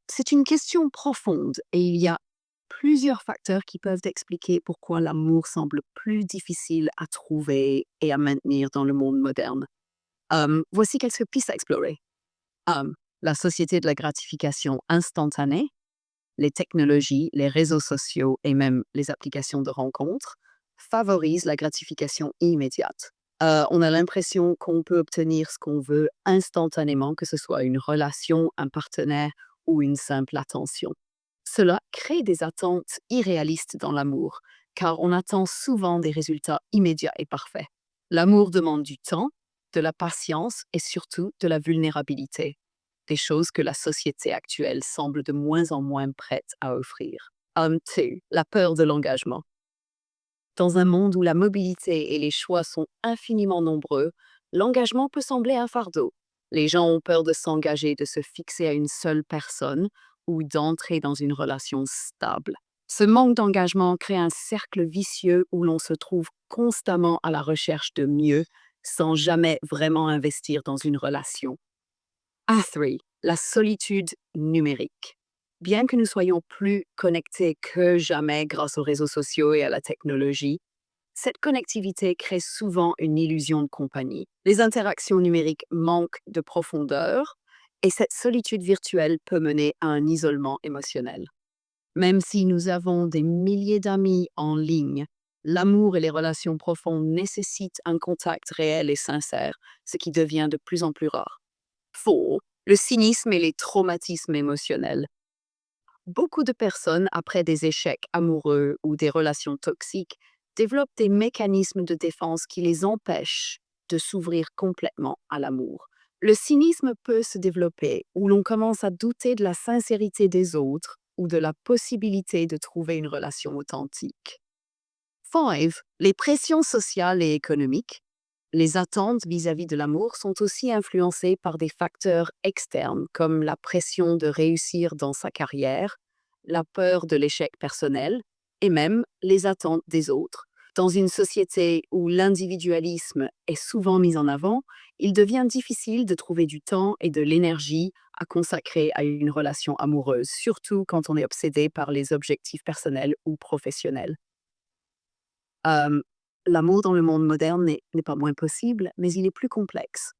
C'est une question profonde et il y a plusieurs facteurs qui peuvent expliquer pourquoi l'amour semble plus difficile à trouver et à maintenir dans le monde moderne. Voici quelques pistes à explorer. Hem, la société de la gratification instantanée, les technologies, les réseaux sociaux et même les applications de rencontres favorisent la gratification immédiate. On a l'impression qu'on peut obtenir ce qu'on veut instantanément, que ce soit une relation, un partenaire ou une simple attention. Cela crée des attentes irréalistes dans l'amour, car on attend souvent des résultats immédiats et parfaits. L'amour demande du temps, de la patience et surtout de la vulnérabilité, des choses que la société actuelle semble de moins en moins prête à offrir. 2. La peur de l'engagement. Dans un monde où la mobilité et les choix sont infiniment nombreux, l'engagement peut sembler un fardeau. Les gens ont peur de s'engager, de se fixer à une seule personne ou d'entrer dans une relation stable. Ce manque d'engagement crée un cercle vicieux où l'on se trouve constamment à la recherche de mieux sans jamais vraiment investir dans une relation. A3, la solitude numérique. Bien que nous soyons plus connectés que jamais grâce aux réseaux sociaux et à la technologie, cette connectivité crée souvent une illusion de compagnie. Les interactions numériques manquent de profondeur et cette solitude virtuelle peut mener à un isolement émotionnel. Même si nous avons des milliers d'amis en ligne, l'amour et les relations profondes nécessitent un contact réel et sincère, ce qui devient de plus en plus rare. Faux, le cynisme et les traumatismes émotionnels. Beaucoup de personnes, après des échecs amoureux ou des relations toxiques, développent des mécanismes de défense qui les empêchent de s'ouvrir complètement à l'amour. Le cynisme peut se développer où l'on commence à douter de la sincérité des autres ou de la possibilité de trouver une relation authentique. 5. Les pressions sociales et économiques. Les attentes vis-à-vis de l'amour sont aussi influencées par des facteurs externes comme la pression de réussir dans sa carrière, la peur de l'échec personnel et même les attentes des autres. Dans une société où l'individualisme est souvent mis en avant, il devient difficile de trouver du temps et de l'énergie à consacrer à une relation amoureuse, surtout quand on est obsédé par les objectifs personnels ou professionnels. Hem, L'amour dans le monde moderne n'est pas moins possible, mais il est plus complexe.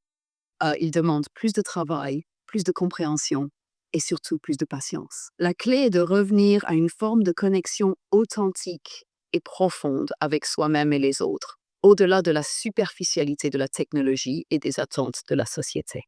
Il demande plus de travail, plus de compréhension et surtout plus de patience. La clé est de revenir à une forme de connexion authentique et profonde avec soi-même et les autres, au-delà de la superficialité de la technologie et des attentes de la société.